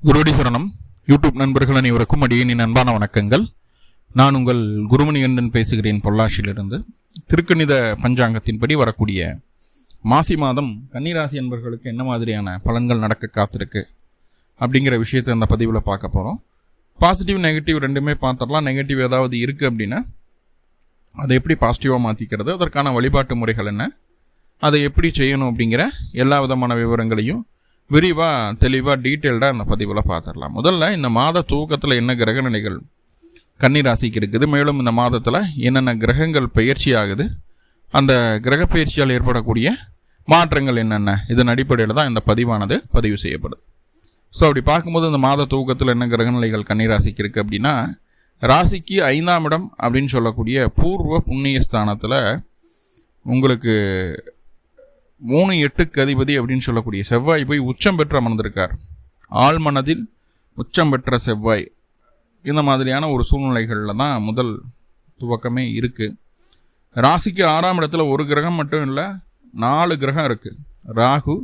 குருவடி சரணம். யூடியூப் நண்பர்கள் அனைவருக்கும் அடியேனின் அன்பான வணக்கங்கள். நான் உங்கள் குருமணிகண்டன் பேசுகிறேன் பொள்ளாச்சியிலிருந்து. திருக்கணித பஞ்சாங்கத்தின்படி வரக்கூடிய மாசி மாதம் கன்னிராசி என்பவர்களுக்கு என்ன மாதிரியான பலன்கள் நடக்க காத்திருக்கு அப்படிங்கிற விஷயத்தை அந்த பதிவில் பார்க்க போகிறோம். பாசிட்டிவ் நெகட்டிவ் ரெண்டுமே பார்த்துடலாம். நெகட்டிவ் ஏதாவது இருக்குது அப்படின்னா அதை எப்படி பாசிட்டிவாக மாற்றிக்கிறது, அதற்கான வழிபாட்டு முறைகள் என்ன, அதை எப்படி செய்யணும் அப்படிங்கிற எல்லா விதமான விவரங்களையும் விரிவாக தெளிவாக டீட்டெயில்டாக அந்த பதிவில் பார்த்துடலாம். முதல்ல இந்த மாத தூக்கத்தில் என்ன கிரக நிலைகள் கன்னிராசிக்கு இருக்குது, மேலும் இந்த மாதத்தில் என்னென்ன கிரகங்கள் பயிற்சி ஆகுது, அந்த கிரக பயிற்சியால் ஏற்படக்கூடிய மாற்றங்கள் என்னென்ன, இதன் அடிப்படையில் தான் இந்த பதிவானது பதிவு செய்யப்படுது. ஸோ அப்படி பார்க்கும்போது இந்த மாத தூக்கத்தில் என்ன கிரகநிலைகள் கன்னிராசிக்கு இருக்குது அப்படின்னா, ராசிக்கு 5ஆம் இடம் அப்படின்னு சொல்லக்கூடிய பூர்வ புண்ணிய ஸ்தானத்தில் உங்களுக்கு 3-8க்கு அதிபதி அப்படின்னு சொல்லக்கூடிய செவ்வாய் போய் உச்சம் பெற்று அமர்ந்திருக்கார். ஆழ்மனதில் உச்சம் பெற்ற செவ்வாய். இந்த மாதிரியான ஒரு சூழ்நிலைகளில் தான் முதல் துவக்கமே இருக்குது. ராசிக்கு 6ஆம் இடத்துல ஒரு கிரகம் மட்டும் இல்லை, 4 கிரகம் இருக்குது. ராகு,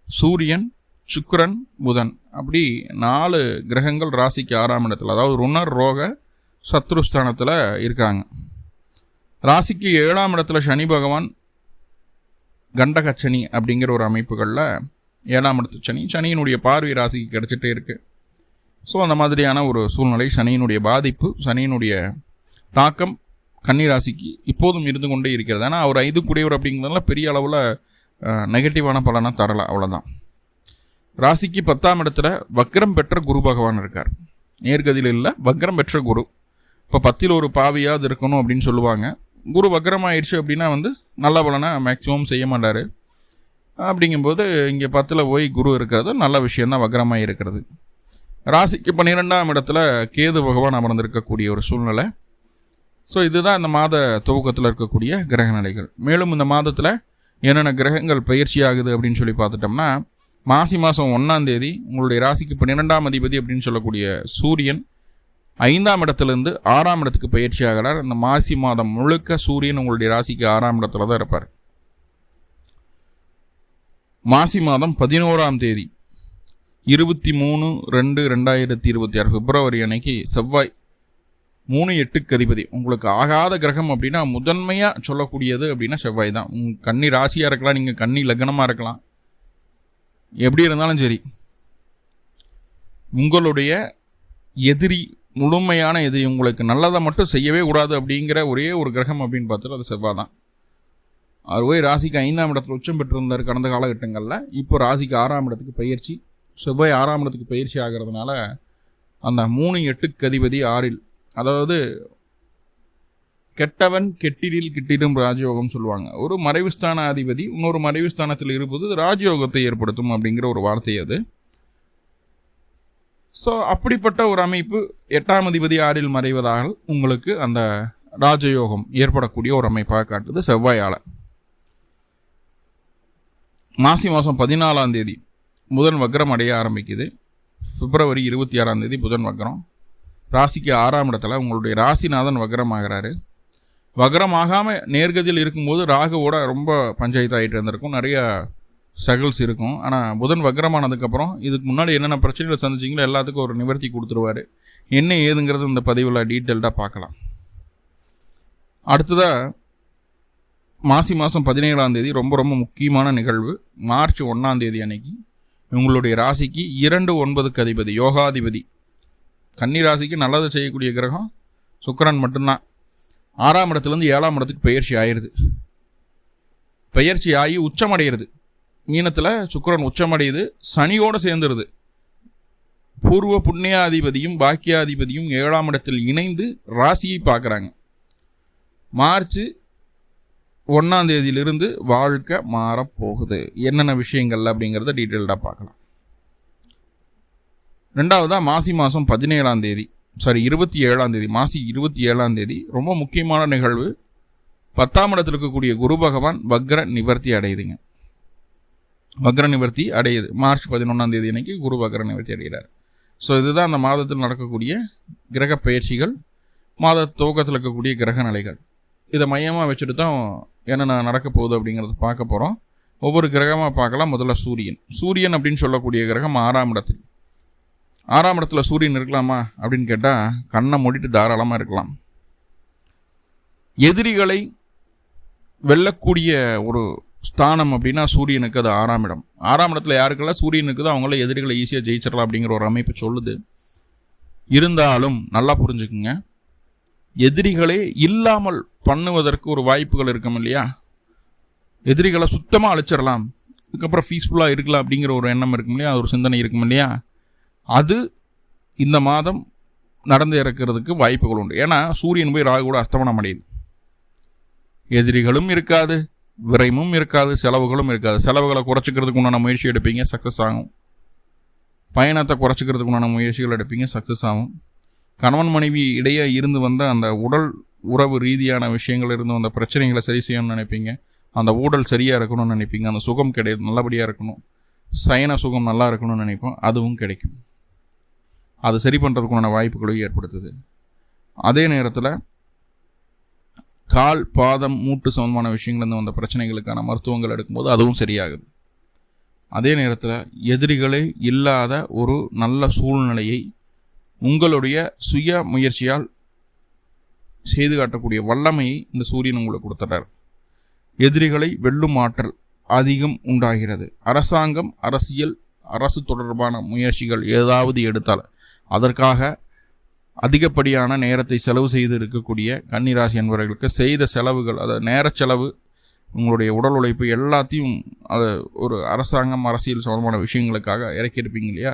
சூரியன், சுக்கிரன், புதன், அப்படி 4 கிரகங்கள் ராசிக்கு 6ஆம் இடத்துல, அதாவது ருணர் ரோக சத்ருஸ்தானத்தில் இருக்காங்க. ராசிக்கு 7ஆம் இடத்துல சனி பகவான் கண்டகச்சனி அப்படிங்கிற ஒரு அமைப்புகளில் 7ஆம் இடத்து சனியினுடைய பார்வை ராசிக்கு கிடச்சிட்டே இருக்குது. ஸோ அந்த மாதிரியான ஒரு சூழ்நிலை, சனியினுடைய பாதிப்பு, சனியினுடைய தாக்கம் கன்னிராசிக்கு இப்போதும் இருந்து கொண்டே இருக்கிறது. ஆனால் அவர் 5 கூடியவர் அப்படிங்கிறதுனால பெரிய அளவில் நெகட்டிவான பலனாக தரலை, அவ்வளோதான். ராசிக்கு 10ஆம் இடத்துல வக்ரம் பெற்ற குரு பகவான் இருக்கார். நேர்கதியில் இல்லை, வக்ரம் பெற்ற குரு. இப்போ 10ல் ஒரு பாவியாவது இருக்கணும் அப்படின்னு சொல்லுவாங்க. குரு வக்ரமாயிடுச்சு அப்படின்னா நல்ல பலனை மேக்ஸிமம் செய்ய மாட்டார். அப்படிங்கும்போது இங்கே 10ல் போய் குரு இருக்கிறது நல்ல விஷயந்தான், வக்ரமாக இருக்கிறது. ராசிக்கு 12ஆம் இடத்துல கேது பகவான் அமர்ந்திருக்கக்கூடிய ஒரு சூழ்நிலை. ஸோ இதுதான் இந்த மாத துவக்கத்தில் இருக்கக்கூடிய கிரக நிலைகள். மேலும் இந்த மாதத்தில் என்னென்ன கிரகங்கள் பயிற்சி ஆகுது அப்படின்னு சொல்லி பார்த்துட்டோம்னா, மாசி மாதம் 1ஆம் தேதி உங்களுடைய ராசிக்கு 12ஆம் அதிபதி அப்படின்னு சொல்லக்கூடிய சூரியன் 5ஆம் இடத்துலேருந்து 6ஆம் இடத்துக்கு பயிற்சி ஆகிறார். அந்த மாசி மாதம் முழுக்க சூரியன் உங்களுடைய ராசிக்கு 6ஆம் இடத்துல தான் இருப்பார். மாசி மாதம் 11ஆம் தேதி 23/2/2026 பிப்ரவரி அன்னைக்கு செவ்வாய் 3-8க்கு அதிபதி. உங்களுக்கு ஆகாத கிரகம் அப்படின்னா முதன்மையாக சொல்லக்கூடியது அப்படின்னா செவ்வாய் தான். கன்னி ராசியாக இருக்கலாம், நீங்கள் கன்னி லக்னமாக இருக்கலாம், எப்படி இருந்தாலும் சரி, உங்களுடைய எதிரி, முழுமையான எதிரி, உங்களுக்கு நல்லதை மட்டும் செய்யவே கூடாது அப்படிங்கிற ஒரே ஒரு கிரகம் அப்படின்னு பார்த்துட்டு அது செவ்வாய் தான். அவர் போய் ராசிக்கு 5ஆம் இடத்துல உச்சம் பெற்றிருந்தார் கடந்த காலகட்டங்களில். இப்போ ராசிக்கு 6ஆம் இடத்துக்கு பயிற்சி, செவ்வாய் 6ஆம் இடத்துக்கு பயிற்சி ஆகிறதுனால அந்த 3-8க்கு அதிபதி 6ல், அதாவது கெட்டவன் கெட்டிடில் கிட்டிடும் ராஜயோகம் சொல்லுவாங்க. ஒரு மறைவுஸ்தான அதிபதி இன்னொரு மறைவுஸ்தானத்தில் இருப்பது ராஜயோகத்தை ஏற்படுத்தும் அப்படிங்கிற ஒரு வார்த்தை அது. ஸோ அப்படிப்பட்ட ஒரு அமைப்பு 8ஆம் அதிபதி 6ல் மறைவதாக உங்களுக்கு அந்த ராஜயோகம் ஏற்படக்கூடிய ஒரு அமைப்பாக காட்டுது செவ்வாயால். மாசி மாதம் 14ஆம் தேதி புதன் வக்ரம் அடைய ஆரம்பிக்குது. பிப்ரவரி 26ஆம் தேதி புதன் வக்ரம். ராசிக்கு 6ஆம் இடத்துல உங்களுடைய ராசிநாதன் வக்ரம் ஆகிறாரு. வக்ரம் ஆகாமல் நேர்கதியில் இருக்கும்போது ராகுவோட ரொம்ப பஞ்சாயத்து ஆகிட்டு இருந்திருக்கும், நிறைய ஸ்ட்ரகிள்ஸ் இருக்கும். ஆனால் புதன் வக்ரமானதுக்கப்புறம் இதுக்கு முன்னாடி என்னென்ன பிரச்சனைகளை சந்திச்சிங்களோ எல்லாத்துக்கும் ஒரு நிவர்த்தி கொடுத்துருவார். என்ன ஏதுங்கிறது இந்த பதிவில் டீட்டெயில்டாக பார்க்கலாம். அடுத்ததாக மாசி மாதம் 17ஆம் தேதி ரொம்ப ரொம்ப முக்கியமான நிகழ்வு. மார்ச் 1ஆம் தேதி அன்னைக்கு உங்களுடைய ராசிக்கு 2-9க்கு அதிபதி, யோகாதிபதி, கன்னி ராசிக்கு நல்லது செய்யக்கூடிய கிரகம் சுக்கிரன் மட்டும்தான், 6ஆம் இடத்துலேருந்து 7ஆம் இடத்துக்கு பயிற்சி ஆயிடுது. பயிற்சி ஆகி உச்சமடைகிறது. மீனத்தில் சுக்கிரன் உச்சமடையுது, சனியோடு சேர்ந்துருது. பூர்வ புண்ணியாதிபதியும் பாக்கியாதிபதியும் 7ஆம் இடத்தில் இணைந்து ராசியை பார்க்குறாங்க. மார்ச் 1ஆம் தேதியிலிருந்து வாழ்க்கை மாறப்போகுது. என்னென்ன விஷயங்கள் அப்படிங்கிறத டீட்டெயில்டாக பார்க்கலாம். ரெண்டாவதாக மாசி மாதம் 27ஆம் தேதி, 27ஆம் தேதி, மாசி 27ஆம் தேதி ரொம்ப முக்கியமான நிகழ்வு. 10ஆம் இடத்தில் இருக்கக்கூடிய குரு பகவான் வக்ர நிவர்த்தி அடையுதுங்க. வக்ர நிவர்த்தி அடையுது மார்ச் 11ஆம் தேதி அன்னைக்கு குரு வக்ர நிவர்த்தி அடைகிறார். ஸோ இதுதான் அந்த மாதத்தில் நடக்கக்கூடிய கிரக பயிற்சிகள், மாத துவக்கத்தில் இருக்கக்கூடிய கிரக நிலைகள். இதை மையமாக வச்சுட்டு தான் என்னென்ன நடக்க போகுது அப்படிங்கிறத பார்க்க போகிறோம். ஒவ்வொரு கிரகமாக பார்க்கலாம். முதல்ல சூரியன் அப்படின்னு சொல்லக்கூடிய கிரகம் 6ஆம் இடத்தில். 6ஆம் இடத்துல சூரியன் இருக்கலாமா அப்படின்னு கேட்டால் கண்ணை மூடிட்டு தாராளமாக இருக்கலாம். எதிரிகளை வெல்லக்கூடிய ஒரு ஸ்தானம் அப்படின்னா சூரியனுக்கு அது 6ஆம் இடம். 6ஆம் இடத்துல யாருக்கெல்லாம் சூரியன் இருக்குதோ அவங்கள எதிரிகளை ஈஸியாக ஜெயிச்சிடலாம் அப்படிங்கிற ஒரு அமைப்பு சொல்லுது. இருந்தாலும் நல்லா புரிஞ்சுக்குங்க, எதிரிகளே இல்லாமல் பண்ணுவதற்கு ஒரு வாய்ப்புகள் இருக்கும் இல்லையா. எதிரிகளை சுத்தமாக அழிச்சிடலாம், அதுக்கப்புறம் பீஸ்ஃபுல்லாக இருக்கலாம் அப்படிங்கிற ஒரு எண்ணம் இருக்கும் இல்லையா, அது ஒரு சிந்தனை இருக்கும் இல்லையா, அது இந்த மாதம் நடந்து இறக்கிறதுக்கு வாய்ப்புகள் உண்டு. ஏன்னா சூரியன் போய் ராகு கூட அஸ்தமனம் அடையுது. எதிரிகளும் இருக்காது, விரைமும் இருக்காது, செலவுகளும் இருக்காது. செலவுகளை குறைச்சிக்கிறதுக்கு உண்டான முயற்சி எடுப்பீங்க, சக்ஸஸ் ஆகும். பயணத்தை குறைச்சிக்கிறதுக்கு உண்டான முயற்சிகள் எடுப்பீங்க, சக்ஸஸ் ஆகும். கணவன் மனைவி இடையே இருந்து வந்த அந்த உடல் உறவு ரீதியான விஷயங்கள் இருந்து வந்த பிரச்சனைகளை சரி செய்யணும்னு நினைப்பீங்க. அந்த ஊடல் சரியாக இருக்கணும்னு நினைப்பீங்க. அந்த சுகம் நல்லபடியாக இருக்கணும், சயன சுகம் நல்லா இருக்கணும்னு நினைப்போம், அதுவும் கிடைக்கும். அது சரி பண்ணுறதுக்குண்டான வாய்ப்புகளையும் ஏற்படுத்துது. அதே நேரத்தில் கால் பாதம் மூட்டு சம்பந்தமான விஷயங்கள்லேருந்து வந்த பிரச்சனைகளுக்கான மருத்துவங்கள் எடுக்கும்போது அதுவும் சரியாகுது. அதே நேரத்தில் எதிரிகளே இல்லாத ஒரு நல்ல சூழ்நிலையை உங்களுடைய சுய முயற்சியால் செய்து காட்டக்கூடிய வல்லமையை இந்த சூரியன் உங்களுக்கு கொடுத்துட்டார். எதிரிகளை வெல்லும் ஆற்றல் அதிகம் உண்டாகிறது. அரசாங்கம், அரசியல், அரசு தொடர்பான முயற்சிகள் ஏதாவது எடுத்தால் அதற்காக அதிகப்படியான நேரத்தை செலவு செய்து இருக்கக்கூடிய கன்னிராசி என்பவர்களுக்கு செய்த செலவுகள், அதாவது நேர செலவு, உங்களுடைய உடல் உழைப்பு எல்லாத்தையும் அது ஒரு அரசாங்கம், அரசியல் சம்பந்தமான விஷயங்களுக்காக இறக்கியிருப்பீங்க இல்லையா,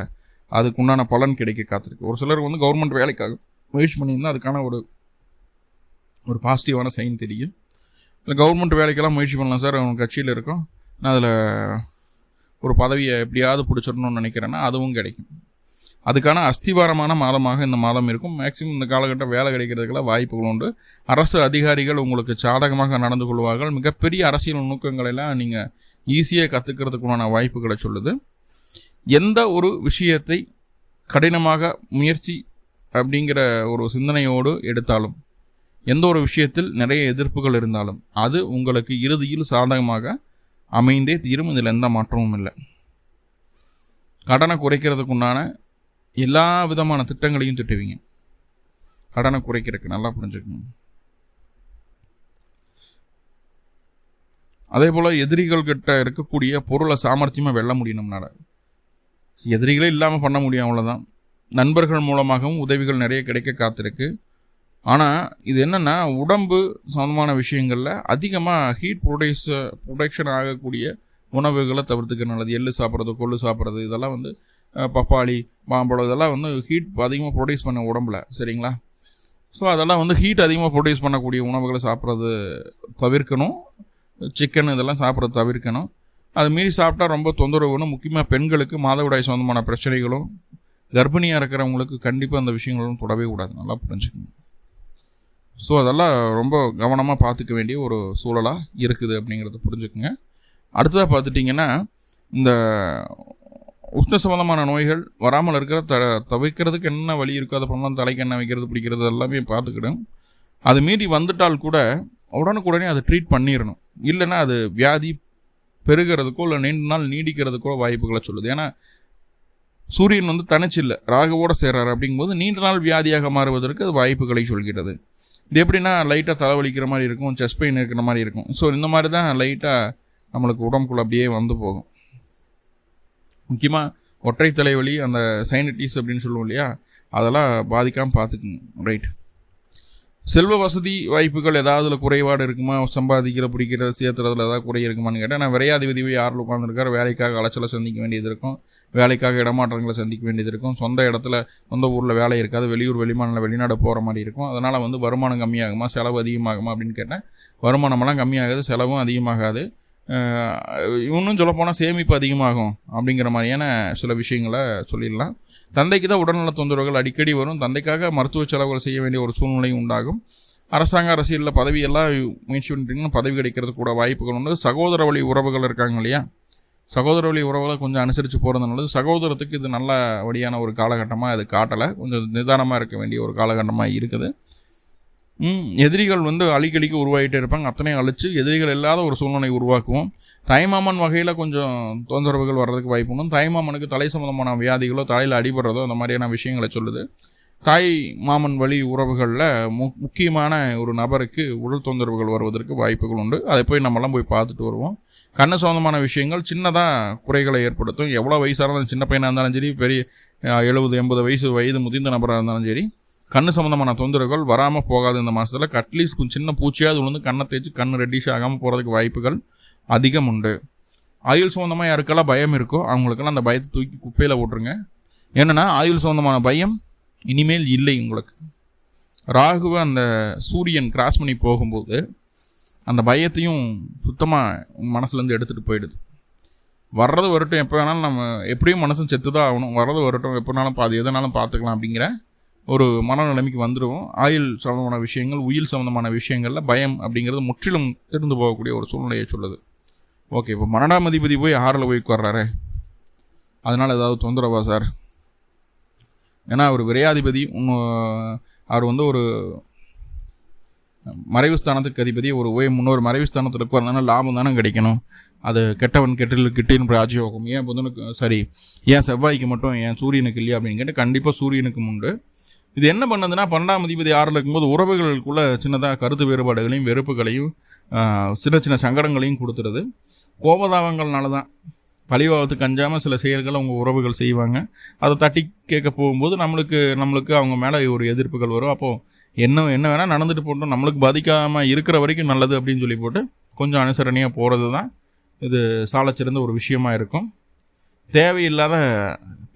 அதுக்குண்டான பலன் கிடைக்க காத்திருக்கு. ஒரு சிலர் கவர்மெண்ட் வேலைக்காக முயற்சி பண்ணியிருந்தால் அதுக்கான ஒரு பாசிட்டிவான சைன் தெரியும். இல்லை கவர்மெண்ட் வேலைக்கெல்லாம் முயற்சி பண்ணலாம் சார், அவங்க கட்சியில் இருக்கோம், நான் அதில் ஒரு பதவியை எப்படியாவது பிடிச்சிடணும்னு நினைக்கிறேன்னா அதுவும் கிடைக்கும். அதுக்கான அஸ்திவாரமான மாதமாக இந்த மாதம் இருக்கும். மேக்சிமம் இந்த காலகட்டம் வேலை கிடைக்கிறதுக்கெல்லாம் வாய்ப்புகள் உண்டு. அரசு அதிகாரிகள் உங்களுக்கு சாதகமாக நடந்து கொள்வார்கள். மிகப்பெரிய அரசியல் நுணுக்கங்களெல்லாம் நீங்கள் ஈஸியாக கற்றுக்கிறதுக்குண்டான வாய்ப்புகளை சொல்லுது. எந்த ஒரு விஷயத்தை கடினமாக முயற்சி அப்படிங்கிற ஒரு சிந்தனையோடு எடுத்தாலும், எந்த ஒரு விஷயத்தில் நிறைய எதிர்ப்புகள் இருந்தாலும் அது உங்களுக்கு இறுதியில் சாதகமாக அமைந்தே தீரும். இதில் எந்த மாற்றமும் இல்லை. கடனை குறைக்கிறதுக்குண்டான எல்லா விதமான திட்டங்களையும் திட்டுவீங்க. கடனை குறைக்கிறதுக்கு நல்லா புரிஞ்சுக்கணும். அதே போல் எதிரிகள் கிட்ட இருக்கக்கூடிய பொருளை சாமர்த்தியமாக வெல்ல முடியணும்னால எதிரிகளே இல்லாமல் பண்ண முடியும், அவ்வளோதான். நண்பர்கள் மூலமாகவும் உதவிகள் நிறைய கிடைக்க காத்திருக்கு. ஆனால் இது என்னென்னா, உடம்பு சம்பந்தமான விஷயங்களில் அதிகமாக ஹீட் ப்ரொடக்ஷன் ஆகக்கூடிய உணவுகளை தவிர்த்துக்க நல்லது. எள்ளு சாப்பிட்றது, கொள்ளு சாப்பிட்றது, இதெல்லாம் பப்பாளி, மாம்பழம், இதெல்லாம் ஹீட் அதிகமாக ப்ரொடியூஸ் பண்ண உடம்புல, சரிங்களா. ஸோ அதெல்லாம் ஹீட் அதிகமாக ப்ரொடியூஸ் பண்ணக்கூடிய உணவுகளை சாப்பிட்றது தவிர்க்கணும். சிக்கன் இதெல்லாம் சாப்பிட்றது தவிர்க்கணும். அது மீறி சாப்பிட்டா ரொம்ப தொந்தரவுன்னு, முக்கியமாக பெண்களுக்கு மாதவிடாய் சம்பந்தமான பிரச்சனைகளும், கர்ப்பிணியாக இருக்கிறவங்களுக்கு கண்டிப்பாக அந்த விஷயங்களும் தொடவே கூடாது, நல்லா புரிஞ்சுக்கணும். ஸோ அதெல்லாம் ரொம்ப கவனமாக பார்த்துக்க வேண்டிய ஒரு சூழலாக இருக்குது அப்படிங்கிறத புரிஞ்சுக்குங்க. அடுத்ததாக பார்த்துட்டிங்கன்னா, இந்த உஷ்ண சம்பந்தமான நோய்கள் வராமல் இருக்கிற தவிர்க்கிறதுக்கு என்ன வழி இருக்கோ அதை பண்ணலாம். தலைக்கு எண்ணெய் வைக்கிறது, பிடிக்கிறது எல்லாமே பார்த்துக்கிடும். அது மீறி வந்துட்டால் கூட உடனுக்குடனே அதை ட்ரீட் பண்ணிடணும். இல்லைன்னா அது வியாதி பெருகிறதுக்கோ இல்லை நீண்ட நாள் நீடிக்கிறதுக்கோ வாய்ப்புகளை சொல்லுது. ஏன்னா சூரியன் தனிச்சில்லை, ராகுவோடு சேர்றாரு. அப்படிங்கும்போது நீண்ட நாள் வியாதியாக மாறுவதற்கு அது வாய்ப்புகளை சொல்கிறது. இது எப்படின்னா, லைட்டாக தலைவலிக்கிற மாதிரி இருக்கும், செஸ்ட் பெயின் இருக்கிற மாதிரி இருக்கும். ஸோ இந்த மாதிரி தான் லைட்டாக நம்மளுக்கு உடம்புக்குள்ள அப்படியே போகும். முக்கியமாக ஒற்றை தலைவலி, அந்த சைனட்டிஸ் அப்படின்னு சொல்லுவோம் இல்லையா, அதெல்லாம் பாதிக்காமல் பார்த்துக்குங்க. ரைட். செல்வ வசதி வாய்ப்புகள் ஏதாவது குறைபாடு இருக்குமா, சம்பாதிக்கிற பிடிக்கிறது சேர்த்துறதுல ஏதாவது குறை இருக்குமான்னு கேட்டால், நான் விரையாதிபதியை யாரில் உட்காந்துருக்காரு, வேலைக்காக அலைச்சலை சந்திக்க வேண்டியது இருக்கும், வேலைக்காக இடமாற்றங்களை சந்திக்க வேண்டியது இருக்கும், சொந்த இடத்துல சொந்த ஊரில் வேலை இருக்காது, வெளியூர் வெளிமாநில வெளிநாடு போகிற மாதிரி இருக்கும். அதனால் வருமானம் கம்மியாகுமா, செலவு அதிகமாகுமா அப்படின்னு கேட்டேன். வருமானமெல்லாம் கம்மியாகுது, செலவும் அதிகமாகாது. இன்னும் சொல்லப்போனால் சேமிப்பு அதிகமாகும் அப்படிங்கிற மாதிரியான சில விஷயங்களை சொல்லிடலாம். தந்தைக்கு தான் உடல்நல தொந்தரவுகள் அடிக்கடி வரும். தந்தைக்காக மருத்துவ செலவுகள் செய்ய வேண்டிய ஒரு சூழ்நிலையும் உண்டாகும். அரசாங்க அரசியலில் பதவியெல்லாம் முயற்சி பண்ணிட்டீங்கன்னா பதவி கிடைக்கிறது கூட வாய்ப்புகள் உண்டு. சகோதர வழி உறவுகள் இருக்காங்க இல்லையா, சகோதர வழி உறவுகளை கொஞ்சம் அனுசரித்து போகிறது நல்லது. சகோதரத்துக்கு இது நல்ல வழியான ஒரு காலகட்டமாக அது காட்டலை, கொஞ்சம் நிதானமாக இருக்க வேண்டிய ஒரு காலகட்டமாக இருக்குது. எதிரிகள் வந்து அடிக்கடிக்கு உருவாகிட்டே இருப்பாங்க. அத்தனையும் அழித்து எதிரிகள் இல்லாத ஒரு சூழ்நிலை உருவாக்குவோம். தாய்மாமன் வகையில் கொஞ்சம் தொந்தரவுகள் வர்றதுக்கு வாய்ப்பு உண்டு. தாய்மாமனுக்கு தலை சம்பந்தமான வியாதிகளோ தலையில் அடிபடுறதோ அந்த மாதிரியான விஷயங்களை சொல்லுது. தாய் மாமன் வழி உறவுகளில் முக்கியமான ஒரு நபருக்கு உடல் தொந்தரவுகள் வருவதற்கு வாய்ப்புகள் உண்டு. அதை போய் நம்மளாம் போய் பார்த்துட்டு வருவோம். கண்ணு சம்பந்தமான விஷயங்கள் சின்னதாக குறைகளை ஏற்படுத்தும். எவ்வளோ வயசாக இருந்தாலும், சின்ன பையனாக இருந்தாலும் சரி, பெரிய 70-80 வயது முதிர்ந்த நபராக இருந்தாலும் சரி, கண்ணு சம்மந்தமான தொந்தரவுகள் வராமல் போகாது. இந்த மாதத்தில் அட்லீஸ்ட் கொஞ்சம் சின்ன பூச்சியாவது விழுந்து கண்ணை தேய்ச்சி கண்ணு ரெட்டிஷ் ஆகாமல் போகிறதுக்கு வாய்ப்புகள் அதிகம் உண்டு. ஆயுள் சம்மந்தமாக யாருக்கெல்லாம் பயம் இருக்கோ அவங்களுக்கெல்லாம் அந்த பயத்தை தூக்கி குப்பையில் போட்டுருங்க. என்னென்னா ஆயுள் சம்மந்தமான பயம் இனிமேல் இல்லை உங்களுக்கு. ராகுவை அந்த சூரியன் கிராஸ் பண்ணி போகும்போது அந்த பயத்தையும் சுத்தமாக மனசுலேருந்து எடுத்துகிட்டு போயிடுது. வர்றது வரட்டும், எப்போ வேணாலும் நம்ம எப்படியும் மனசும் செத்து தான் ஆகணும். வர்றது வரட்டும், எப்போ வேணாலும் எதனாலும் பார்த்துக்கலாம் அப்படிங்கிற ஒரு மனநிலைமைக்கு வந்துடுவோம். ஆயுள் சம்மந்தமான விஷயங்கள், உயிர் சம்மந்தமான விஷயங்களில் பயம் அப்படிங்கிறது முற்றிலும் இருந்து போகக்கூடிய ஒரு சூழ்நிலையை சொல்லுது. ஓகே, இப்போ 12ஆம் அதிபதி போய் 6ல் போய் உட்கார்றாரு, அதனால் ஏதாவது தொந்தரவா சார்? ஏன்னா அவர் விரையாதிபதி, அவர் வந்து ஒரு மறைவு ஸ்தானத்துக்கு அதிபதி, ஒரு முன்னொரு மறைவு ஸ்தானத்தில் இருக்கிறதுனால லாபம் தானே கிடைக்கணும். அது கெட்டவன் கிட்டின் ராஜயோகம். ஏன் புதனுக்கு சரி, ஏன் செவ்வாய்க்கு மட்டும், ஏன் சூரியனுக்கு இல்லையா அப்படின்னு கேட்டு கண்டிப்பாக சூரியனுக்கும் உண்டு. இது என்ன பண்ணதுன்னா 12ஆம் அதிபதி 6ல் இருக்கும்போது உறவுகளுக்குள்ள சின்னதாக கருத்து வேறுபாடுகளையும் வெறுப்புகளையும் சின்ன சின்ன சங்கடங்களையும் கொடுத்துருது. கோபதாபங்கள்னால தான் பழிவாதத்துக்கு அஞ்சாமல் சில செயல்களை அவங்க உறவுகள் செய்வாங்க. அதை தட்டி கேட்க போகும்போது நம்மளுக்கு அவங்க மேலே ஒரு எதிர்ப்புகள் வரும். அப்போது என்ன வேணால் நடந்துட்டு போட்டோம், நம்மளுக்கு பாதிக்காமல் இருக்கிற வரைக்கும் நல்லது அப்படின்னு சொல்லி போட்டு கொஞ்சம் அனுசரணையாக போகிறது தான் இது சாலச்சிறந்த ஒரு விஷயமா இருக்கும். தேவையில்லாத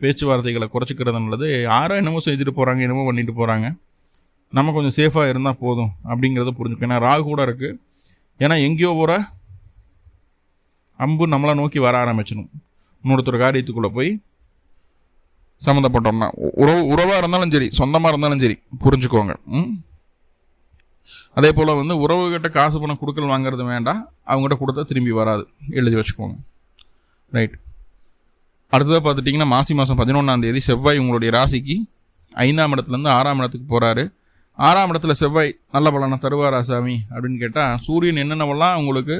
பேச்சுவார்த்தைகளை குறைச்சிக்கிறது நல்லது. யாரோ என்னமோ செஞ்சுட்டு போகிறாங்க, என்னமோ பண்ணிட்டு போகிறாங்க, நம்ம கொஞ்சம் சேஃபாக இருந்தால் போதும் அப்படிங்கிறத புரிஞ்சுக்கணும். ஏன்னா ராகு கூட இருக்குது. ஏன்னா எங்கேயோ போகிற அம்பு நம்மளை நோக்கி வர ஆரம்பிச்சிடும். இன்னொருத்தர் காரியத்துக்குள்ளே போய் சம்மந்தப்பட்டோம்னா உறவாக இருந்தாலும் சரி, சொந்தமாக இருந்தாலும் சரி, புரிஞ்சுக்கோங்க. அதே போல் வந்து உறவுகிட்ட காசு பணம் கொடுக்கல் வாங்கிறது வேண்டாம், அவங்ககிட்ட கொடுத்தா திரும்பி வராது, எழுதி வச்சுக்கோங்க. ரைட். அடுத்ததாக பார்த்துட்டிங்கன்னா மாசி மாதம் 11ஆம் தேதி செவ்வாய் உங்களுடைய ராசிக்கு 5ஆம் இடத்துலேருந்து 6ஆம் இடத்துக்கு போகிறாரு. 6ஆம் இடத்துல செவ்வாய் நல்ல பலனை தருவாரா சாமி அப்படின்னு கேட்டால், சூரியன் என்னென்னவெல்லாம் உங்களுக்கு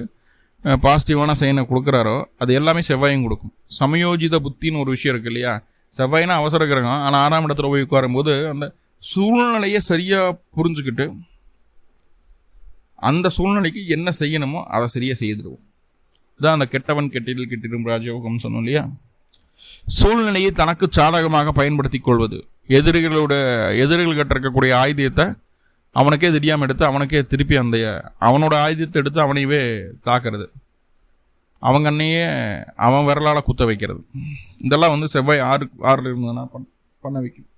பாசிட்டிவான செயனை கொடுக்குறாரோ அது எல்லாமே செவ்வாயும் கொடுக்கும். சமயோஜித புத்தின்னு ஒரு விஷயம் இருக்குது இல்லையா? செவ்வாய்னா அவசர கிரகம், ஆனால் 6ஆம் இடத்துல போய் உட்காரும்போது அந்த சூழ்நிலையை சரியாக புரிஞ்சுக்கிட்டு அந்த சூழ்நிலைக்கு என்ன செய்யணுமோ அதை சரியாக செய்துடுவோம். இதுதான் அந்த கெட்டவன் கெட்டிடும் ராஜயோகம் சொன்னோம் இல்லையா? சூழ்நிலையை தனக்கு சாதகமாக பயன்படுத்தி கொள்வது. எதிரிகள் கிட்ட இருக்கக்கூடிய ஆயுதத்தை அவனுக்கே தெரியாமல் எடுத்து அவனுக்கே திருப்பி அவனோட ஆயுதத்தை எடுத்து அவனையவே தாக்குறது, அவங்க அன்னையே அவன் விரலால் குத்த வைக்கிறது. இதெல்லாம் வந்து செவ்வாய் 6 இருந்ததுன்னா பண்ண வைக்கும்.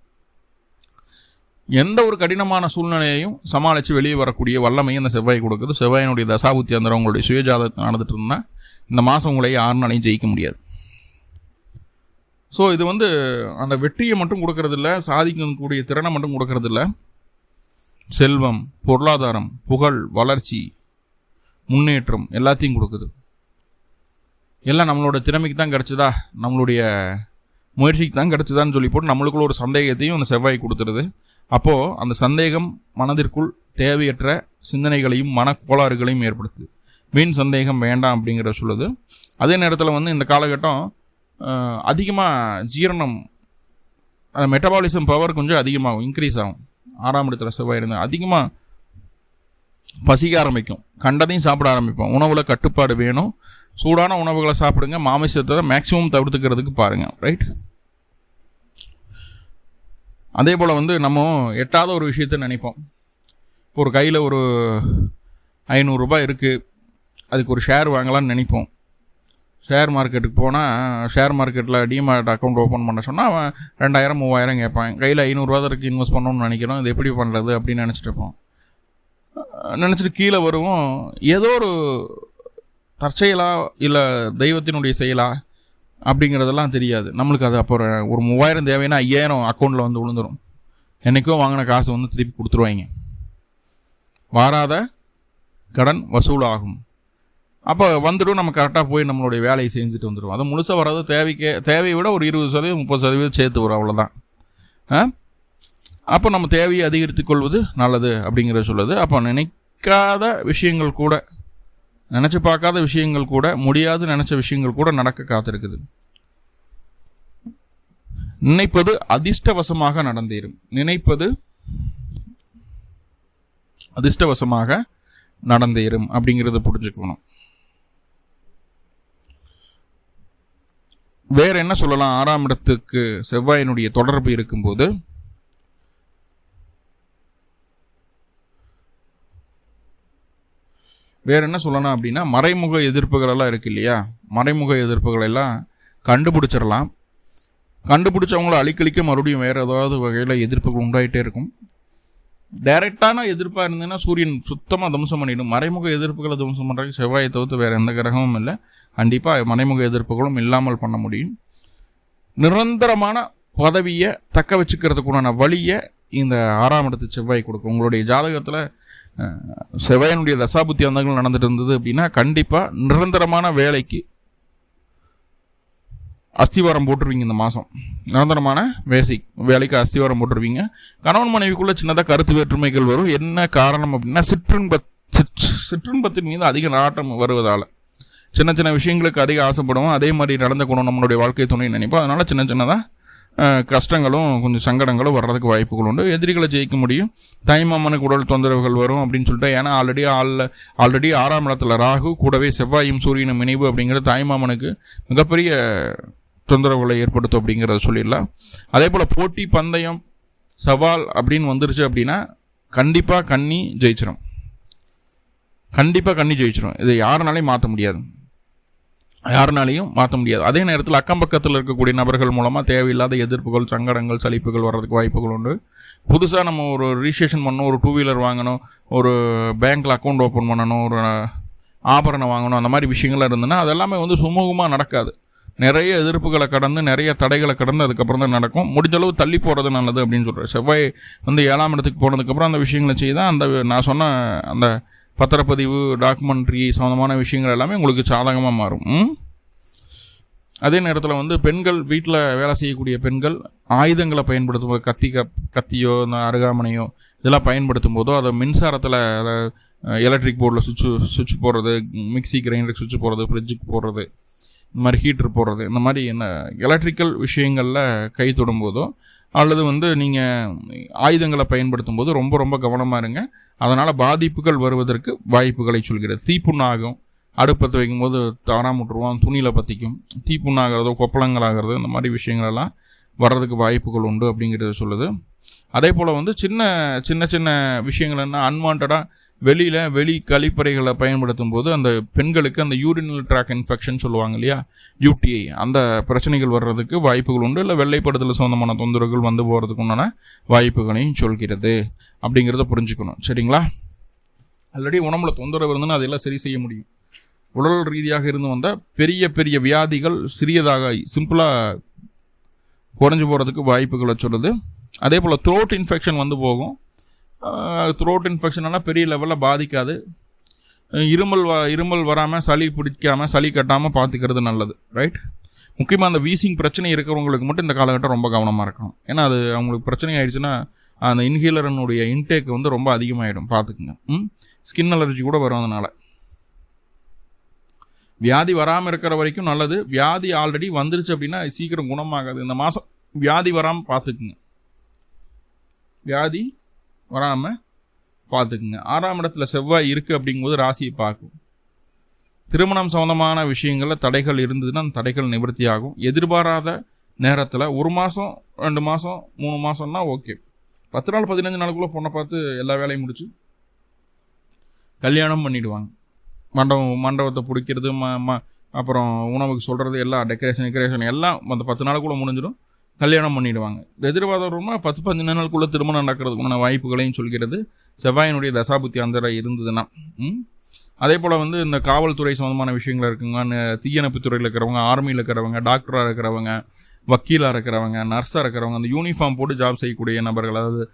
எந்த ஒரு கடினமான சூழ்நிலையையும் சமாளித்து வெளியே வரக்கூடிய வல்லமையும் அந்த செவ்வாய் கொடுக்குது. செவ்வாயினுடைய தசாபுத்தி அந்த உங்களுடைய சுயஜாதகம் நடந்துட்டு இருந்தால் இந்த மாதம் உங்களை 6 நாளையும் ஜெயிக்க முடியாது. ஸோ இது வந்து அந்த வெற்றியை மட்டும் கொடுக்கறதில்ல, சாதிக்கக்கூடிய திறனை மட்டும் கொடுக்கறதில்ல, செல்வம், பொருளாதாரம், புகழ், வளர்ச்சி, முன்னேற்றம் எல்லாத்தையும் கொடுக்குது. எல்லாம் நம்மளோட திறமைக்கு தான் கிடச்சிதா, நம்மளுடைய முயற்சிக்கு தான் கிடச்சிதான்னு சொல்லி போட்டு நம்மளுக்குள்ள ஒரு சந்தேகத்தையும் அந்த செவ்வாய் கொடுத்துருது. அப்போது அந்த சந்தேகம் மனதிற்குள் தேவையற்ற சிந்தனைகளையும் மனக்கோளாறுகளையும் ஏற்படுத்துது. வீண் சந்தேகம் வேண்டாம் அப்படிங்கிற சொல்லுது. அதே நேரத்தில் வந்து இந்த காலகட்டம் அதிகமாக ஜீரணம், மெட்டபாலிசம் பவர் கொஞ்சம் அதிகமாகும், இன்க்ரீஸ் ஆகும். 6ஆம் இடத்துல செவ்வாய் இருந்தால் அதிகமாக பசிக்க ஆரம்பிக்கும், கண்டதையும் சாப்பிட ஆரம்பிப்போம். உணவில் கட்டுப்பாடு வேணும். சூடான உணவுகளை சாப்பிடுங்க, மாமிசத்தை மேக்சிமம் தவிர்த்துக்கிறதுக்கு பாருங்கள். ரைட். அதே போல் வந்து நம்ம எட்டாத ஒரு விஷயத்தை நினைப்போம். இப்போ ஒரு கையில் ஒரு 500 ரூபாய் இருக்குது, அதுக்கு ஒரு ஷேர் வாங்கலாம்னு நினைப்போம். ஷேர் மார்க்கெட்டுக்கு போனால் ஷேர் மார்க்கெட்டில் டிமார்ட் அக்கௌண்ட் ஓப்பன் பண்ண சொன்னால் அவன் 2000-3000 கேட்பான். கையில் 500 ரூபா இருக்குது, இன்வெஸ்ட் பண்ணணும்னு நினைக்கிறோம், இது எப்படி பண்ணுறது அப்படின்னு நினச்சிட்டு இருப்போம். நினச்சிட்டு கீழே வருவோம். ஏதோ ஒரு தற்செயலா இல்லை தெய்வத்தினுடைய செயலா அப்படிங்கிறதெல்லாம் தெரியாது நம்மளுக்கு. அது அப்போ ஒரு 3000 தேவைன்னா 5000 அக்கௌண்ட்டில் வந்து விழுந்துடும். என்றைக்கோ வாங்கின காசு வந்து திருப்பி கொடுத்துருவாங்க. வாராத கடன் வசூலாகும். அப்போ வந்துடும், நம்ம கரெக்டாக போய் நம்மளுடைய வேலையை செஞ்சுட்டு வந்துடுவோம். அது முழுசாக வராது, தேவையை விட ஒரு 20%-30% சேர்த்து வரும், அவ்வளோதான். அப்போ நம்ம தேவையை அதிகரித்துக் கொள்வது நல்லது அப்படிங்கிறத சொல்லுது. அப்போ நினைக்காத விஷயங்கள் கூட, நினச்சி பார்க்காத விஷயங்கள் கூட, முடியாது நினச்ச விஷயங்கள் கூட நடக்க காத்திருக்குது. நினைப்பது அதிர்ஷ்டவசமாக நடந்தேறும். நினைப்பது அதிர்ஷ்டவசமாக நடந்தேறும் அப்படிங்கிறத புரிஞ்சுக்கணும். வேற என்ன சொல்லலாம்? 6ஆம் இடத்துக்கு செவ்வாயினுடைய தொடர்பு இருக்கும்போது வேற என்ன சொல்லலாம் அப்படின்னா, மறைமுக எதிர்ப்புகள் எல்லாம் இருக்கு இல்லையா? மறைமுக எதிர்ப்புகள் எல்லாம் கண்டுபிடிச்சிடலாம். கண்டுபிடிச்சவங்கள அழிக்கழிக்க மறுபடியும் வேறு ஏதாவது வகையில் எதிர்ப்புகள் உண்டாயிட்டே இருக்கும். டைரெக்டான எதிர்ப்பாக இருந்ததுன்னா சூரியன் சுத்தமாக தம்சம் பண்ணிடும். மறைமுக எதிர்ப்புகளை தம்சம் பண்ணுறதுக்கு செவ்வாயை தவிர்த்து வேறு எந்த கிரகமும் இல்லை. கண்டிப்பாக மறைமுக எதிர்ப்புகளும் இல்லாமல் பண்ண முடியும். நிரந்தரமான பதவியை தக்க வச்சுக்கிறதுக்குண்டான வழியை இந்த 6ஆம் இடத்து செவ்வாய் கொடுக்கும். உங்களுடைய ஜாதகத்தில் செவ்வாயினுடைய தசாபுத்தி அந்தங்கள் நடந்துட்டு இருந்தது அப்படின்னா கண்டிப்பாக நிரந்தரமான வேலைக்கு அஸ்திவாரம் போட்டுருவீங்க. இந்த மாதம் நிரந்தரமான வேலைக்கு அஸ்திவாரம் போட்டுருவீங்க. கணவன் மனைவிக்குள்ளே சின்னதாக கருத்து வேற்றுமைகள் வரும். என்ன காரணம் அப்படின்னா சிற்றின்பத்தின் மீது அதிக நாட்டம் வருவதால் சின்ன சின்ன விஷயங்களுக்கு அதிக ஆசைப்படுவோம். அதே மாதிரி நடந்துக்கணும் நம்மளுடைய வாழ்க்கை துணை நினைப்போம். அதனால் சின்ன சின்னதாக கஷ்டங்களும் கொஞ்சம் சங்கடங்களும் வர்றதுக்கு வாய்ப்புகள் உண்டு. எதிரிகளை ஜெயிக்க முடியும். தாய்மாமனுக்கு உடல் தொந்தரவுகள் வரும் அப்படின்னு சொல்லிட்டு, ஏன்னா ஆல்ரெடி 6ஆம் இடத்துல ராகு கூடவே செவ்வாயும் சூரியனும் இணைவு அப்படிங்கிறது தாய்மாமனுக்கு மிகப்பெரிய தொந்தரவுகளை ஏற்படுத்தும் அப்படிங்கிறத சொல்லிடலாம். அதே போல் போட்டி பந்தயம் சவால் அப்படின்னு வந்துருச்சு அப்படின்னா கண்டிப்பாக கன்னி ஜெயிச்சிடும். இதை யாருனாலையும் மாற்ற முடியாது. அதே நேரத்தில் அக்கம் பக்கத்தில் இருக்கக்கூடிய நபர்கள் மூலமாக தேவையில்லாத எதிர்ப்புகள், சங்கடங்கள், சலிப்புகள் வர்றதுக்கு வாய்ப்புகள் உண்டு. புதுசாக நம்ம ஒரு ரிஜிஸ்ட்ரேஷன் பண்ணணும், ஒரு 2 வீலர் வாங்கணும், ஒரு பேங்க்கில் அக்கௌண்ட் ஓப்பன் பண்ணணும், ஒரு ஆபரணம் வாங்கணும், அந்த மாதிரி விஷயங்கள்லாம் இருந்ததுன்னா அதெல்லாமே சுமூகமாக நடக்காது. நிறைய எதிர்ப்புகளை கடந்து, நிறைய தடைகளை கடந்து அதுக்கப்புறம் தான் நடக்கும். முடிஞ்சளவு தள்ளி போகிறது நல்லது அப்படின்னு சொல்கிறேன். செவ்வாய் 7ஆம் இடத்துக்கு போனதுக்கப்புறம் அந்த விஷயங்களை செய்தால் அந்த நான் சொன்ன அந்த பத்திரப்பதிவு, டாக்குமெண்ட்ரி சம்மந்தமான விஷயங்கள் எல்லாமே உங்களுக்கு சாதகமாக மாறும். அதே நேரத்தில் பெண்கள், வீட்டில் வேலை செய்யக்கூடிய பெண்கள் ஆயுதங்களை பயன்படுத்தும் போது, கத்தியோ இந்த அருகாமனையோ இதெல்லாம் பயன்படுத்தும் போதோ, அதை மின்சாரத்தில் எலக்ட்ரிக் போர்டில் சுவிட்ச் போடுறது, மிக்சி கிரைண்டருக்கு சுவிட்ச் போடுறது, ஃப்ரிட்ஜுக்கு போடுறது, இந்த மாதிரி ஹீட்டர் போடுறது, இந்த மாதிரி என்ன எலக்ட்ரிக்கல் விஷயங்களில் கை தொடும் போதோ அல்லது நீங்கள் ஆயுதங்களை பயன்படுத்தும் போது ரொம்ப ரொம்ப கவனமாக இருங்க. அதனால் பாதிப்புகள் வருவதற்கு வாய்ப்புகளை சொல்கிறது. தீப்புண்ணாகும், அடுப்பத்தை வைக்கும்போது தாராம விட்டுருவோம், துணியில் பற்றிக்கும், தீப்புண்ணாகிறதோ கொப்பளங்களாகிறது, இந்த மாதிரி விஷயங்களெல்லாம் வர்றதுக்கு வாய்ப்புகள் உண்டு அப்படிங்கிறத சொல்லுது. அதே போல் சின்ன சின்ன சின்ன விஷயங்கள் என்ன, அன்வான்டாக வெளி கழிப்பறைகளை பயன்படுத்தும் போது அந்த பெண்களுக்கு அந்த யூரினல் ட்ராக் இன்ஃபெக்ஷன் சொல்லுவாங்க இல்லையா, UTI, அந்த பிரச்சனைகள் வர்றதுக்கு வாய்ப்புகள் உண்டு. இல்லை வெள்ளைப்படுத்தல் சொந்தமான தொந்தரவுகள் வந்து போகிறதுக்கு உண்டான வாய்ப்புகளையும் சொல்கிறது அப்படிங்கிறத புரிஞ்சுக்கணும். சரிங்களா? ஆல்ரெடி உடம்புல தொந்தரவு இருந்துன்னு அதெல்லாம் சரி செய்ய முடியும். உடல் ரீதியாக இருந்து வந்தால் பெரிய பெரிய வியாதிகள் சிறியதாக சிம்பிளாக குறைஞ்சி போகிறதுக்கு வாய்ப்புகளை சொல்லுது. அதே போல் த்ரோட் இன்ஃபெக்ஷன் போகும். த்ரோட் இன்ஃபெக்ஷனால் பெரிய லெவலில் பாதிக்காது. இருமல் வராமல், சளி பிடிக்காமல், சளி கட்டாமல் பார்த்துக்கிறது நல்லது. ரைட்? முக்கியமாக அந்த வீசிங் பிரச்சனை இருக்கிறவங்களுக்கு மட்டும் இந்த காலகட்டம் ரொம்ப கவனமாக இருக்கணும். ஏன்னா அது அவங்களுக்கு பிரச்சனை ஆயிடுச்சுன்னா அந்த இன்ஹேலரனுடைய இன்டேக் ரொம்ப அதிகமாகிடும். பார்த்துக்குங்க. ஸ்கின் அலர்ஜி கூட வரும். அதனால் வியாதி வராமல் இருக்கிற வரைக்கும் நல்லது. வியாதி ஆல்ரெடி வந்துருச்சு அப்படின்னா சீக்கிரம் குணமாகாது. இந்த மாதம் வியாதி வராமல் பார்த்துக்குங்க. வியாதி வராமல் பார்த்துக்குங்க. 6ஆம் இடத்துல செவ்வாய் இருக்குது அப்படிங்கும்போது ராசியை பார்க்கும். திருமணம் சம்பந்தமான விஷயங்களில் தடைகள் இருந்ததுன்னா அந்த தடைகள் நிவர்த்தி ஆகும். எதிர்பாராத நேரத்தில் 1 மாதம் 2 மாதம் 3 மாதம்னா ஓகே. 10 நாள் 15 நாளுக்குள்ளே பொண்ணை பார்த்து எல்லா வேலையும் முடிச்சு கல்யாணம் பண்ணிவிடுவாங்க. மண்டபத்தை பிடிக்கிறது, அப்புறம் உணவுக்கு சொல்கிறது, எல்லாம் டெக்கரேஷன் எல்லாம் அந்த 10 நாளுக்குள்ளே முடிஞ்சிடும். கல்யாணம் பண்ணிவிடுவாங்க. எதிர்பார்த்தவர்கள்னா 10-15 நாளுக்குள்ளே திருமணம் நடக்கிறதுக்குமான வாய்ப்புகளையும் சொல்கிறது செவ்வாயினுடைய தசாபுத்தி அந்த இருந்ததுன்னா. அதே போல் இந்த காவல்துறை சம்மந்தமான விஷயங்கள் இருக்குங்க. தீயணைப்பு துறையில் இருக்கிறவங்க, ஆர்மியில் இருக்கிறவங்க, டாக்டராக இருக்கிறவங்க, வக்கீலாக இருக்கிறவங்க, நர்ஸாக இருக்கிறவங்க, அந்த யூனிஃபார்ம் போட்டு ஜாப் செய்யக்கூடிய நபர்கள், அதாவது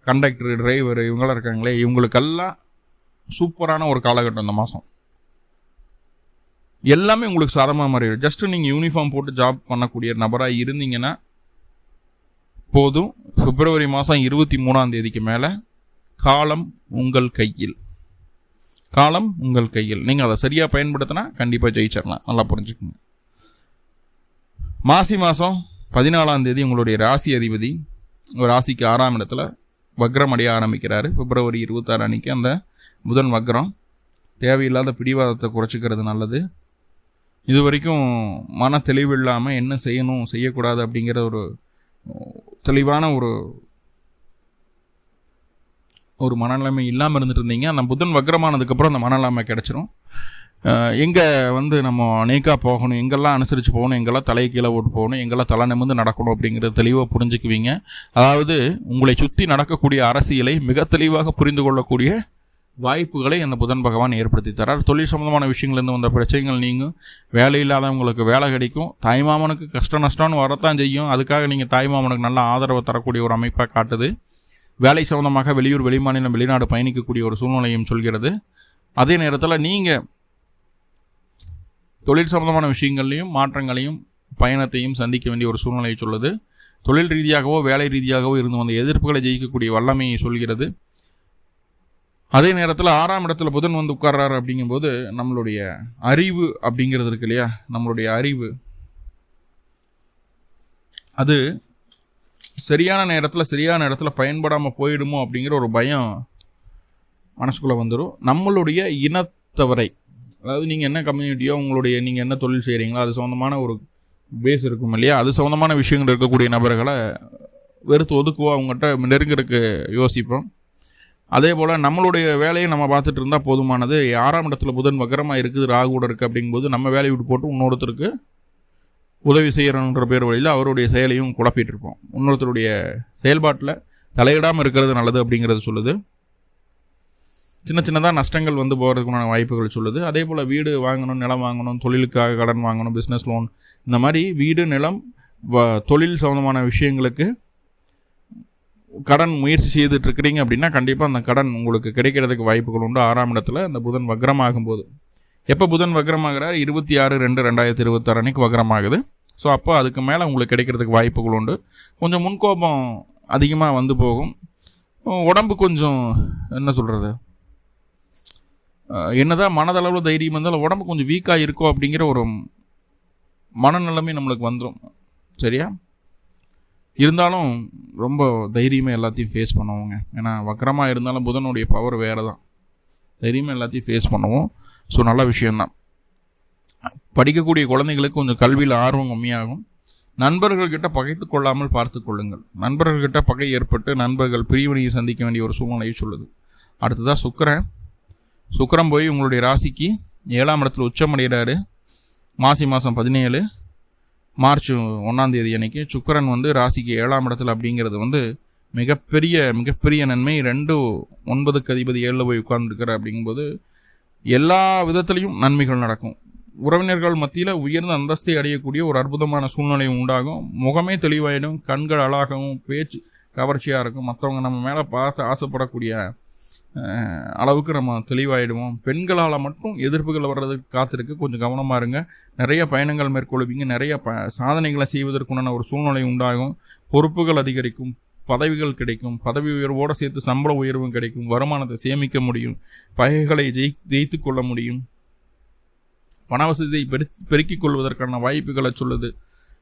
கண்டக்டர், டிரைவர், இவங்களாம் இருக்காங்களே, இவங்களுக்கெல்லாம் சூப்பரான ஒரு காலகட்டம் இந்த மாதம். எல்லாமே உங்களுக்கு சாதகமாக மாறிடும். ஜஸ்ட்டு நீங்கள் யூனிஃபார்ம் போட்டு ஜாப் பண்ணக்கூடிய நபராக இருந்தீங்கன்னா போதும் பிப்ரவரி மாதம் 23ஆம் தேதிக்கு மேலே காலம் உங்கள் கையில். காலம் உங்கள் கையில். நீங்கள் அதை சரியாக பயன்படுத்தினா கண்டிப்பாக ஜெயிச்சிடலாம். நல்லா புரிஞ்சுக்குங்க. மாசி மாதம் 14ஆம் தேதி உங்களுடைய ராசி அதிபதி ராசிக்கு 6ஆம் இடத்துல வக்ரம் அடைய ஆரம்பிக்கிறாரு. பிப்ரவரி 26 அன்னைக்கு அந்த புதன் வக்ரம். தேவையில்லாத பிடிவாதத்தை குறைச்சிக்கிறது நல்லது. இது வரைக்கும் மன தெளிவு இல்லாமல் என்ன செய்யணும் செய்யக்கூடாது அப்படிங்கிற ஒரு தெளிவான ஒரு மனநிலைமை இல்லாமல் இருந்துட்டு இருந்தீங்க. அந்த புதன் வக்ரமானதுக்கப்புறம் அந்த மனநிலைமை கிடச்சிரும். எங்கே நம்ம நேக்காக போகணும், எங்கெல்லாம் அனுசரித்து போகணும், எங்கெல்லாம் தலையை கீழே ஓட்டு போகணும், எங்கெல்லாம் தலை நிமிர்ந்து நடக்கணும் அப்படிங்கிறது தெளிவாக புரிஞ்சுக்குவீங்க. அதாவது உங்களை சுற்றி நடக்கக்கூடிய அரசியலை மிக தெளிவாக புரிந்து கொள்ளக்கூடிய வாய்ப்புகளை அந்த புதன் பகவான் ஏற்படுத்தி தரார். தொழில் சம்பந்தமான விஷயங்கள்லேருந்து வந்த பிரச்சனைகள் நீங்கும். வேலை இல்லாதவங்களுக்கு வேலை கிடைக்கும். தாய்மாமனுக்கு கஷ்ட நஷ்டம்னு வரத்தான் செய்யும். அதுக்காக நீங்கள் தாய்மாமனுக்கு நல்ல ஆதரவை தரக்கூடிய ஒரு அமைப்பாக காட்டுது. வேலை சம்பந்தமாக வெளியூர் வெளிமாநிலம் வெளிநாடு பயணிக்கக்கூடிய ஒரு சூழ்நிலையும் சொல்கிறது. அதே நேரத்தில் நீங்கள் தொழில் சம்பந்தமான விஷயங்கள்லையும் மாற்றங்களையும் பயணத்தையும் சந்திக்க வேண்டிய ஒரு சூழ்நிலையை சொல்லுது. தொழில் ரீதியாகவோ வேலை ரீதியாகவோ இருந்து வந்த எதிர்ப்புகளை ஜெயிக்கக்கூடிய வல்லமையை சொல்கிறது. அதே நேரத்தில் 6ஆம் இடத்துல புதன் உட்கார்றாரு அப்படிங்கும்போது நம்மளுடைய அறிவு அப்படிங்கிறது இருக்கு இல்லையா, நம்மளுடைய அறிவு அது சரியான நேரத்தில் சரியான இடத்துல பயன்படாமல் போயிடுமோ அப்படிங்கிற ஒரு பயம் மனசுக்குள்ளே வந்துடும். நம்மளுடைய இனத்தவரை, அதாவது நீங்கள் என்ன கம்யூனிட்டியோ நீங்கள் என்ன தொழில் செய்கிறீங்களோ அது சம்மந்தமான ஒரு பேஸ் இருக்கும் இல்லையா, அது சம்மந்தமான விஷயங்கள் இருக்கக்கூடிய நபர்களை வெறுத்து ஒதுக்குவோம், அவங்ககிட்ட நெருங்கிறதுக்கு யோசிப்போம். அதே போல் நம்மளுடைய வேலையை நம்ம பார்த்துட்டு இருந்தால் போதுமானது. 6ஆம் இடத்துல புதன் வக்ரமாக இருக்குது, ராகு கூட இருக்குது அப்படிங்கும்போது நம்ம வேலையை விட்டு போட்டு இன்னொருத்தருக்கு உதவி செய்கிறன்ற பேர் வழியில் அவருடைய செயலையும் குழப்பிட்டு இருப்போம். இன்னொருத்தருடைய செயல்பாட்டில் தலையிடாமல் இருக்கிறது நல்லது அப்படிங்கிறது சொல்லுது. சின்ன சின்னதாக நஷ்டங்கள் போகிறதுக்குண்டான வாய்ப்புகள் சொல்லுது. அதே போல் வீடு வாங்கணும், நிலம் வாங்கணும், தொழிலுக்காக கடன் வாங்கணும், பிஸ்னஸ் லோன், இந்த மாதிரி வீடு நிலம் தொழில் சம்பந்தமான விஷயங்களுக்கு கடன் முயற்சி செய்துட்டு இருக்கிறீங்க அப்படின்னா கண்டிப்பாக அந்த கடன் உங்களுக்கு கிடைக்கிறதுக்கு வாய்ப்புகள் உண்டு. 6ஆம் இடத்துல அந்த புதன் வக்ரமாகும் போது, எப்போ புதன் வக்ரமாகிறார் 26/2/2026 அன்னைக்கு வக்ரமாகுது. ஸோ அப்போ அதுக்கு மேலே உங்களுக்கு கிடைக்கிறதுக்கு வாய்ப்புகள் உண்டு. கொஞ்சம் முன்கோபம் அதிகமாக போகும். உடம்பு கொஞ்சம் என்ன சொல்கிறது, என்னதான் மனதளவில் தைரியம் இருந்தாலும் உடம்பு கொஞ்சம் வீக்காக இருக்கும் அப்படிங்கிற ஒரு மனநிலைமை நம்மளுக்கு வந்துடும். சரியா? இருந்தாலும் ரொம்ப தைரியமாக எல்லாத்தையும் ஃபேஸ் பண்ணுவோங்க. ஏன்னா வக்ரமாக இருந்தாலும் புதனுடைய பவர் வேறு தான். தைரியமாக எல்லாத்தையும் ஃபேஸ் பண்ணுவோம். ஸோ நல்ல விஷயந்தான். படிக்கக்கூடிய குழந்தைகளுக்கு கொஞ்சம் கல்வியில் ஆர்வம் கம்மியாகும். நண்பர்கள்கிட்ட பகைத்து கொள்ளாமல் பார்த்து கொள்ளுங்கள். நண்பர்கள்கிட்ட பகை ஏற்பட்டு நண்பர்கள் பிரிவினையை சந்திக்க வேண்டிய ஒரு சூழ்நிலையை சொல்லுது. அடுத்ததாக சுக்கிரன் போய் உங்களுடைய ராசிக்கு 7ஆம் இடத்துல உச்சமடைகிறாரு. மாசி மாதம் 17 மார்ச் 1ஆம் தேதி அன்னைக்கு சுக்கிரன் ராசிக்கு 7ஆம் இடத்துல அப்படிங்கிறது மிகப்பெரிய நன்மை. 2/9 அதிபதி 7 போய் உட்கார்ந்துருக்கிற அப்படிங்கும்போது எல்லா விதத்துலையும் நன்மைகள் நடக்கும். உறவினர்கள் மத்தியில் உயர்ந்த அந்தஸ்தை அடையக்கூடிய ஒரு அற்புதமான சூழ்நிலை உண்டாகும். முகமே தெளிவாயிடும், கண்கள் அழகாகவும், பேச்சு கவர்ச்சியாக இருக்கும். மற்றவங்க நம்ம மேலே பார்த்து ஆசைப்படக்கூடிய அளவுக்கு நம்ம தெளிவாயிடுவோம். பெண்களால் மட்டும் எதிர்ப்புகள் வர்றதுக்கு காத்திருக்கு, கொஞ்சம் கவனமாக இருங்க. நிறைய பயணங்கள் மேற்கொள்வீங்க, நிறைய சாதனைகளை செய்வதற்குண்டான ஒரு சூழ்நிலை உண்டாகும். பொறுப்புகள் அதிகரிக்கும், பதவிகள் கிடைக்கும், பதவி உயர்வோடு சேர்த்து சம்பள உயர்வும் கிடைக்கும், வருமானத்தை சேமிக்க முடியும், பகைகளை ஜெயித்து கொள்ள முடியும், பண வசதியை பெருக்கிக் கொள்வதற்கான வாய்ப்புகளை சொல்லுது.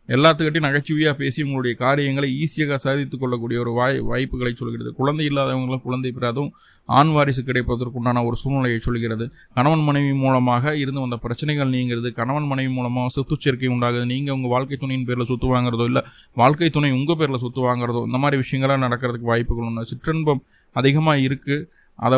எல்லாத்துக்கிட்டையும் நகைச்சுவையாக பேசி உங்களுடைய காரியங்களை ஈஸியாக சாதித்து கொள்ளக்கூடிய ஒரு வாய்ப்புகளை சொல்கிறது. குழந்தை இல்லாதவங்களும் குழந்தை பெறாதும் ஆண் வாரிசு கிடைப்பதற்குண்டான ஒரு சூழ்நிலையை சொல்கிறது. கணவன் மனைவி மூலமாக இருந்து வந்த பிரச்சனைகள் நீங்கிறது. கணவன் மனைவி மூலமாக சொத்து சேர்க்கை உண்டாகுது. நீங்கள் உங்கள் வாழ்க்கை துணையின் பேரில் சொத்து வாங்குறதோ இல்லை வாழ்க்கை துணை உங்கள் பேரில் சொத்து வாங்குறதோ இந்த மாதிரி விஷயங்கள்லாம் நடக்கிறதுக்கு வாய்ப்புகள் உண்டு. சிற்றின்பம் அதிகமாக இருக்குது. அதை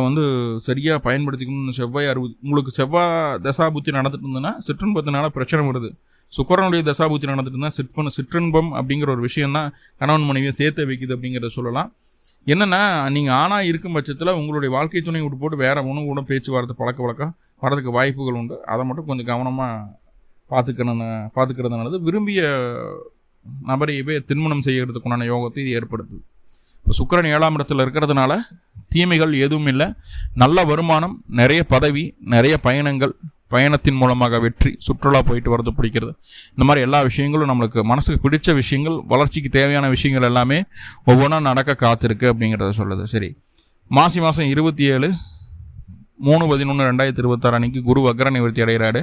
சரியாக பயன்படுத்திக்கணும்னு உங்களுக்கு செவ்வாய் தசாபுத்தி நடந்துட்டு இருந்ததுன்னா சிற்றின்பத்தினால பிரச்சனை வருது. சுக்கிரனுடைய தசாபுத்தி நடந்துட்டு இருந்தால் சிற்றின்பம் அப்படிங்கிற ஒரு விஷயந்தான் கணவன் மனைவியை சேர்த்து வைக்குது அப்படிங்கிறத சொல்லலாம். என்னென்னா, நீங்கள் ஆணாக இருக்கும் பட்சத்தில் உங்களுடைய வாழ்க்கை துணை விட்டு போட்டு வேறு ஒன்று கூட பேச்சுவார்த்தை பழக்க வழக்கம் வரதுக்கு வாய்ப்புகள் உண்டு. அதை மட்டும் கொஞ்சம் கவனமாக பார்த்துக்கிறது நல்லது. விரும்பிய நபரையவே திருமணம் செய்கிறதுக்குண்டான யோகத்தை இது ஏற்படுத்துது. இப்போ சுக்கிரன் 7ஆம் இடத்துல இருக்கிறதுனால தீமைகள் எதுவும் இல்லை. நல்ல வருமானம், நிறைய பதவி, நிறைய பயணங்கள், பயணத்தின் மூலமாக வெற்றி, சுற்றுலா போயிட்டு வரது பிடிக்கிறது, இந்த மாதிரி எல்லா விஷயங்களும் நம்மளுக்கு மனசுக்கு பிடிச்ச விஷயங்கள், வளர்ச்சிக்கு தேவையான விஷயங்கள் எல்லாமே ஒவ்வொன்றா நடக்க காத்திருக்கு அப்படிங்கிறத சொல்லுது. சரி, மாசி மாதம் 27/3/11/2026 அன்றைக்கி குரு வக்ர நிவர்த்தி அடைகிறாரு.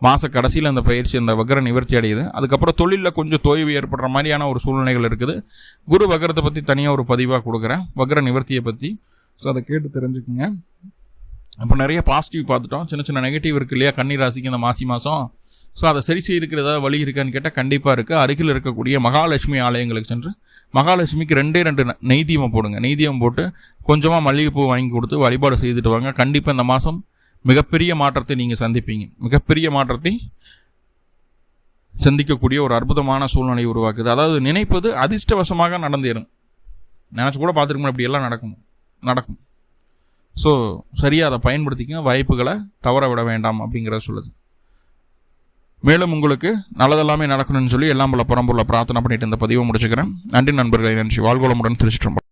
மாத கடைசியில் அந்த பயிற்சி அந்த வக்ர நிவர்த்தி அடையுது. அதுக்கப்புறம் தொழிலில் கொஞ்சம் தொய்வு ஏற்படுற மாதிரியான ஒரு சூழ்நிலைகள் இருக்குது. குரு வக்ரத்தை பற்றி தனியாக ஒரு பதிவாக கொடுக்குறேன், வக்ர நிவர்த்தியை பற்றி. ஸோ அதை கேட்டு தெரிஞ்சுக்குங்க. அப்போ நிறைய பாசிட்டிவ் பார்த்துட்டோம், சின்ன சின்ன நெகட்டிவ் இருக்குது இல்லையா கன்னி ராசிக்கு இந்த மாசி மாதம். ஸோ அதை சரி செய்திருக்கிற ஏதாவது வழி இருக்கான்னு கேட்டால் கண்டிப்பாக இருக்குது. அருகில் இருக்கக்கூடிய மகாலட்சுமி ஆலயங்களுக்கு சென்று மகாலட்சுமிக்கு 2 நெய் தீபம் போடுங்க. நெய் தீபம் போட்டு கொஞ்சமாக மல்லிகைப்பூ வாங்கி கொடுத்து வழிபாடு செய்துட்டு வாங்க. கண்டிப்பாக இந்த மாதம் மிகப்பெரிய மாற்றத்தை நீங்கள் சந்திப்பீங்க. மிகப்பெரிய மாற்றத்தை சந்திக்கக்கூடிய ஒரு அற்புதமான சூழ்நிலை உருவாக்குது. அதாவது நினைப்பது அதிர்ஷ்டவசமாக நடந்தேறும். நினச்சி கூட பார்த்துருக்கோம் இப்படியெல்லாம் நடக்கும். ஸோ சரியாக அதை பயன்படுத்திக்க, வாய்ப்புகளை தவற விட வேண்டாம் அப்படிங்கிறத சொல்லுது. மேலும் உங்களுக்கு நல்லதெல்லாமே நடக்கணும்னு சொல்லி எல்லாம் பல பரம்பொருளை பிரார்த்தனை பண்ணிட்டு இந்த பதிவை முடிச்சுக்கிறேன். நன்றி நண்பர்களை. நன்றி. வாழ்கோளமுடன். திருச்சிற்றம்பலம்.